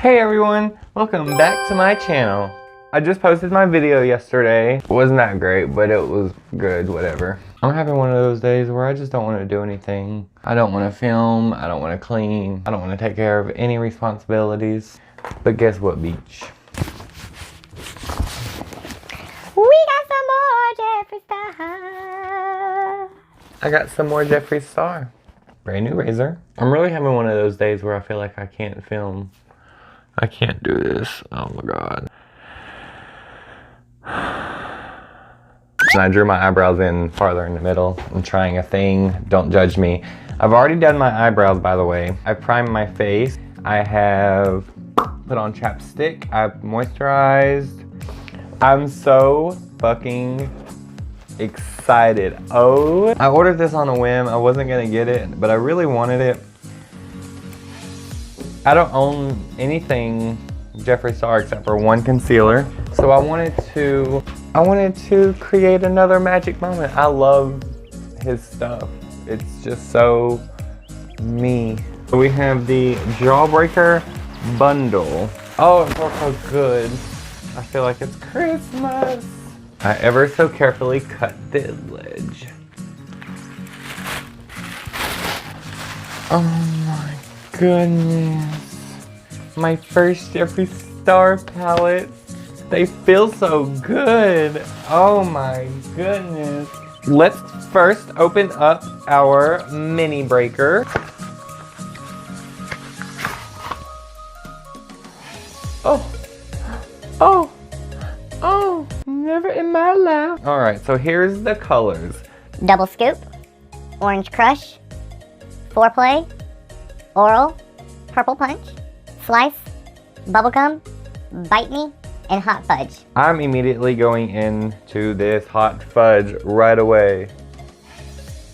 Hey everyone, welcome back to my channel. I just posted my video yesterday. It wasn't that great, but it was good, whatever. I'm having one of those days where I just don't want to do anything. I don't want to film, I don't want to clean, I don't want to take care of any responsibilities. But guess what, beach? We got some more Jeffree Star. I got some more Jeffree Star. Brand new razor. I'm really having one of those days where I feel like I can't film. I can't do this. Oh my god. And I drew my eyebrows in farther in the middle. I'm trying a thing. Don't judge me. I've already done my eyebrows, by the way. I primed my face. I have put on chapstick. I've moisturized. I'm so fucking excited. Oh, I ordered this on a whim. I wasn't gonna get it, but I really wanted it. I don't own anything Jeffree Star except for one concealer. So I wanted to create another magic moment. I love his stuff. It's just so me. So we have the Jawbreaker bundle. Oh, it feels so good. I feel like it's Christmas. I ever so carefully cut the edge. Oh my goodness. My first Jeffree Star palette. They feel so good. Oh my goodness. Let's first open up our Minibreaker. Oh, never in my life. All right, so here's the colors. Double Scoop, Orange Crush, Foreplay, Oral, Purple Punch, Slice, Bubblegum, Bite Me, and Hot Fudge. I'm immediately going into this Hot Fudge right away.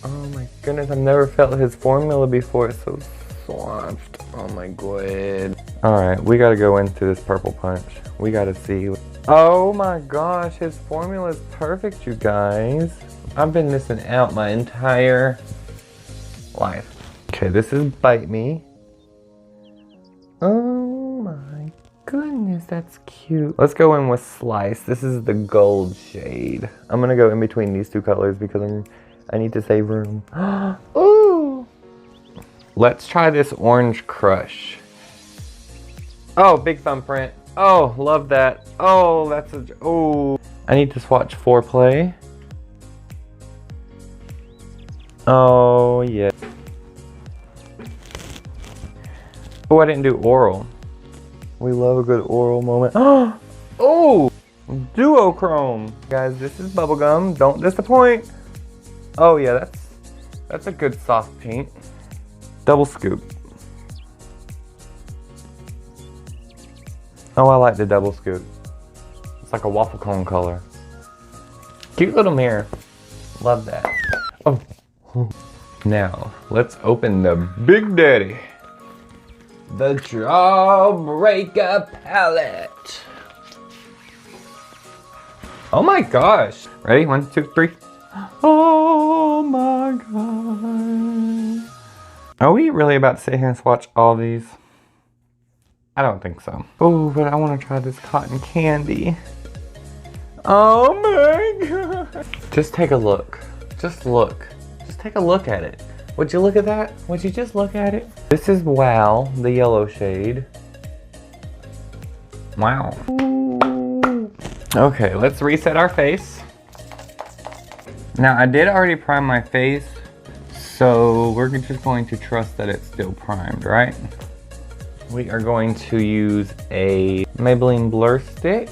Oh my goodness, I've never felt his formula before. It's so soft. Oh my god. All right, we gotta go into this Purple Punch. We gotta see. Oh my gosh, his formula is perfect, you guys. I've been missing out my entire life. Okay, this is Bite Me. Oh my goodness, that's cute. Let's go in with Slice. This is the gold shade. I'm gonna go in between these two colors because I need to save room. Ooh. Let's try this Orange Crush. Oh, big thumbprint. Oh, love that. Oh, that's a, oh. I need to swatch Foreplay. Oh, yeah. Oh, I didn't do Oral. We love a good Oral moment. Oh, Duochrome. Guys, this is Bubblegum. Don't disappoint. Oh yeah, that's a good soft pink. Double Scoop. Oh, I like the Double Scoop. It's like a waffle cone color. Cute little mirror. Love that. Oh. Now, let's open the Big Daddy. The Jawbreaker Palette. Oh my gosh. Ready? 1, 2, 3. Oh my god. Are we really about to sit here and swatch all these? I don't think so. Oh, but I want to try this cotton candy. Oh my god. Just take a look. Just look. Just take a look at it. Would you look at that? Would you just look at it? This is Wow, the yellow shade. Wow. Okay, let's reset our face. Now, I did already prime my face, so we're just going to trust that it's still primed, right? We are going to use a Maybelline Blur Stick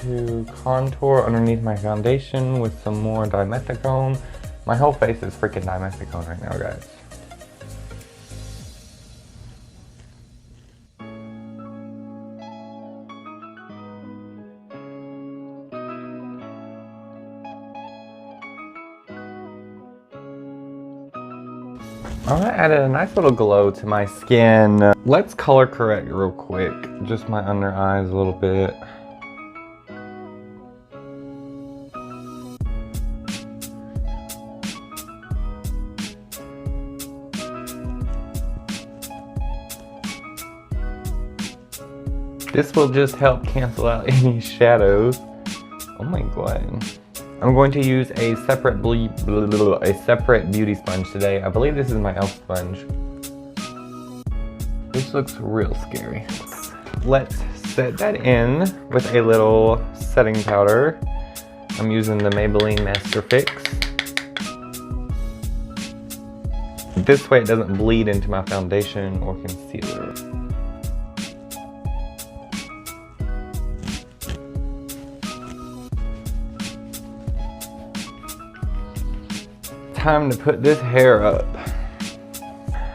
to contour underneath my foundation with some more dimethicone. My whole face is freaking dimethicone right now, guys. Alright, added a nice little glow to my skin. Let's color correct real quick. Just my under eyes a little bit. This will just help cancel out any shadows. Oh my god. I'm going to use a separate beauty sponge today. I believe this is my e.l.f. sponge. This looks real scary. Let's set that in with a little setting powder. I'm using the Maybelline Master Fix. This way it doesn't bleed into my foundation or concealer. Time to put this hair up.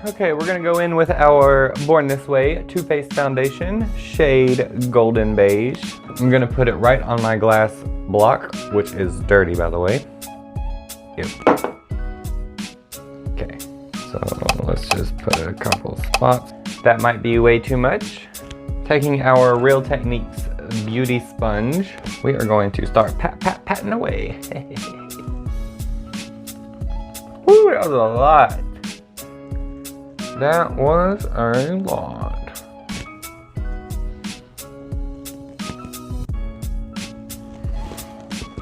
Okay, we're gonna go in with our Born This Way Too Faced foundation, shade Golden Beige. I'm gonna put it right on my glass block, which is dirty, by the way. Yep. Okay, so let's just put a couple spots. That might be way too much. Taking our Real Techniques beauty sponge, we are going to start patting away. Woo, that was a lot. That was a lot.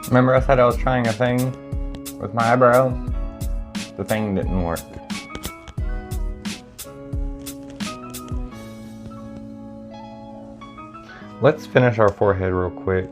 Remember I said I was trying a thing with my eyebrows? The thing didn't work. Let's finish our forehead real quick.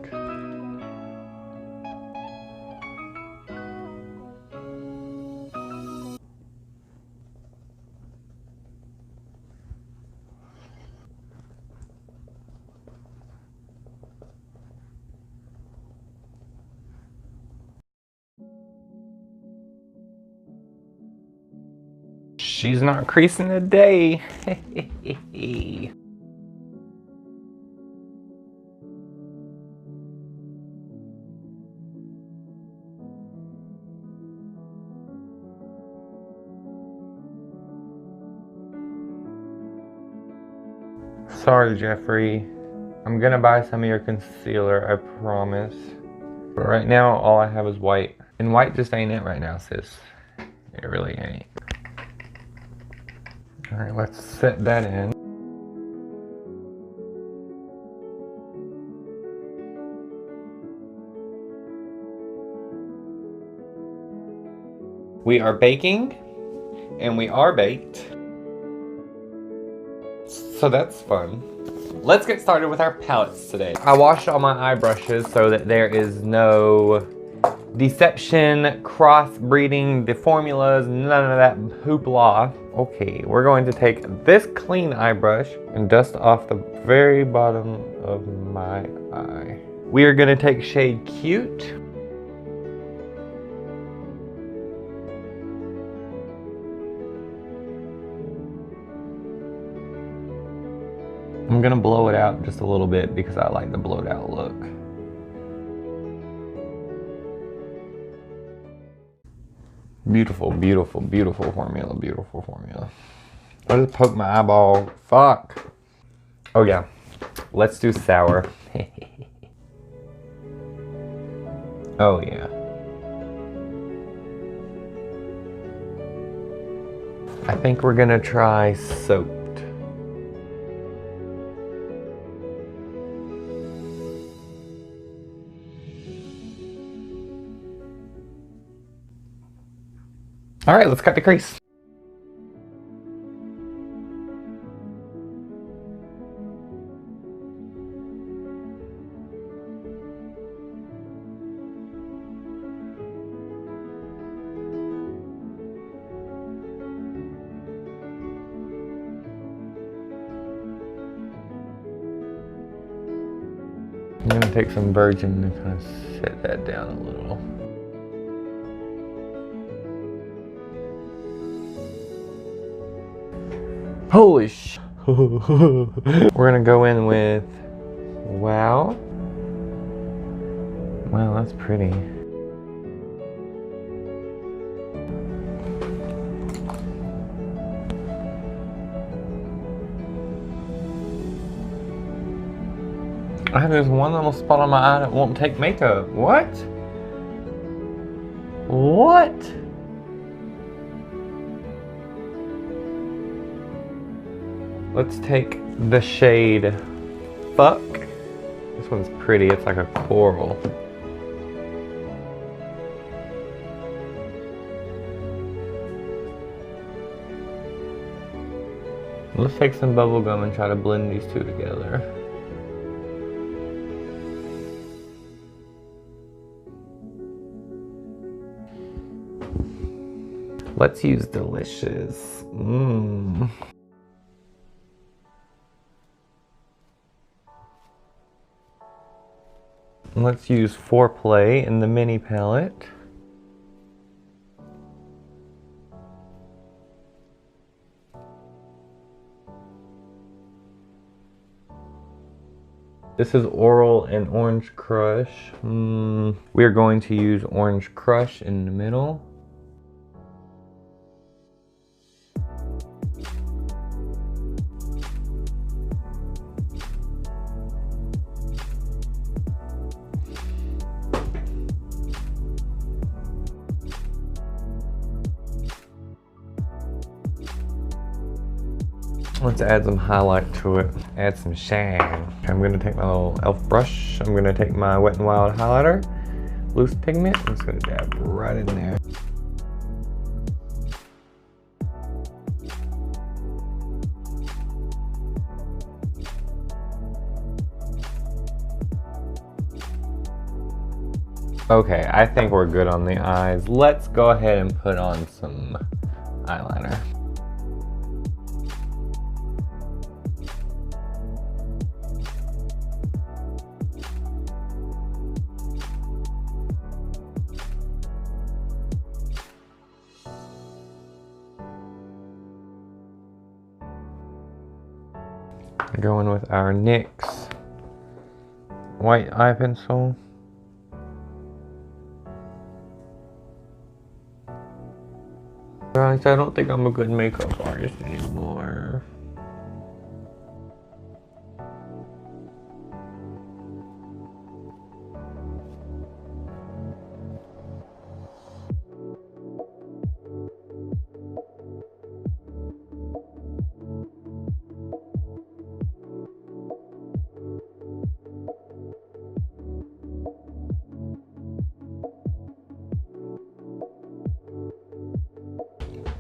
She's not creasing a day. Sorry, Jeffrey. I'm gonna buy some of your concealer, I promise. But right now, all I have is white. And white just ain't it right now, sis. It really ain't. Alright, let's set that in. We are baking, and we are baked. So that's fun. Let's get started with our palettes today. I washed all my eye brushes so that there is no deception, crossbreeding, the formulas, none of that hoopla. Okay, we're going to take this clean eye brush and dust off the very bottom of my eye. We are gonna take shade Cute. I'm gonna blow it out just a little bit because I like the blowed out look. Beautiful, beautiful, beautiful formula, beautiful formula. I just poked my eyeball, fuck. Oh yeah, let's do sour. Oh yeah. I think we're gonna try soap. All right, let's cut the crease. I'm gonna take some virgin and kind of set that down a little. Holy sh! We're gonna go in with, wow. Wow, that's pretty. I have this one little spot on my eye that won't take makeup. What? What? Let's take the shade fuck? This one's pretty, it's like a coral. Let's take some bubble gum and try to blend these two together. Let's use Delicious. Let's use Foreplay in the mini palette. This is Oral and Orange Crush. We're going to use Orange Crush in the middle. Let's add some highlight to it. Add some shine. I'm gonna take my little e.l.f. brush. I'm gonna take my Wet n Wild highlighter, loose pigment. I'm just gonna dab right in there. Okay, I think we're good on the eyes. Let's go ahead and put on some eyeliner. Going with our NYX white eye pencil. Guys, I don't think I'm a good makeup artist anymore.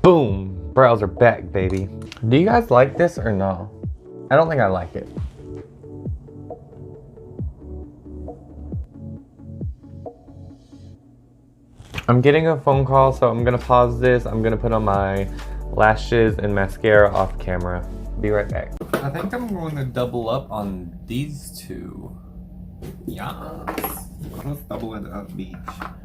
Boom! Brows are back, baby. Do you guys like this or no? I don't think I like it. I'm getting a phone call, so I'm gonna pause this. I'm gonna put on my lashes and mascara off camera. Be right back. I think I'm going to double up on these two. Yes. Let's double it up, beach.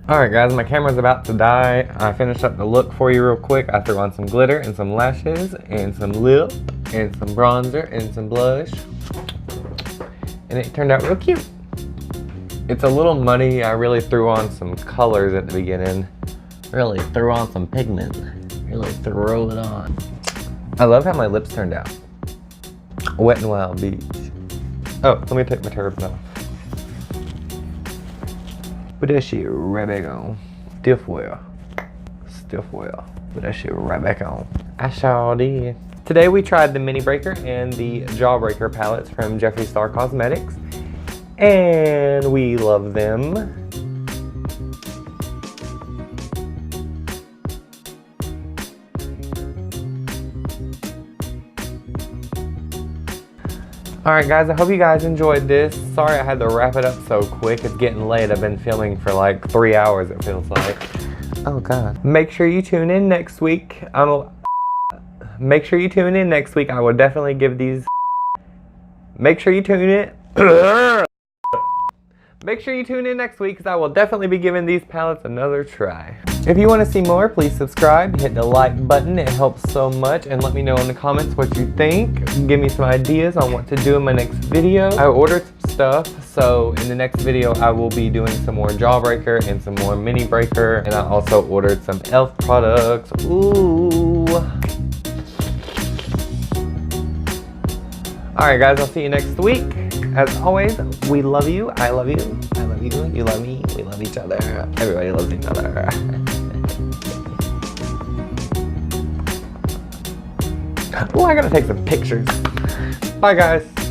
Alright guys, my camera's about to die. I finished up the look for you real quick. I threw on some glitter and some lashes and some lip and some bronzer and some blush. And it turned out real cute. It's a little muddy. I really threw on some colors at the beginning. Really threw on some pigment. Really throw it on. I love how my lips turned out. Wet n Wild Beach. Oh, let me take my turban off. Put that shit right back on. Stiff wear. Put that shit right back on. I sure did. Today we tried the Minibreaker and the Jawbreaker palettes from Jeffree Star Cosmetics. And we love them. Alright guys, I hope you guys enjoyed this. Sorry I had to wrap it up so quick. It's getting late. I've been filming for like 3 hours, it feels like. Oh god. Make sure you tune in next week. Make sure you tune in next week. I will definitely give these... Make sure you tune in... Make sure you tune in next week because I will definitely be giving these palettes another try. If you want to see more, please subscribe, hit the like button, it helps so much, and let me know in the comments what you think. Give me some ideas on what to do in my next video. I ordered some stuff, so in the next video I will be doing some more Jawbreaker and some more Minibreaker, and I also ordered some e.l.f. products. Ooh. Alright guys, I'll see you next week. As always, we love you, I love you, I love you, you love me, we love each other. Everybody loves each other. Oh, I gotta take some pictures. Bye guys.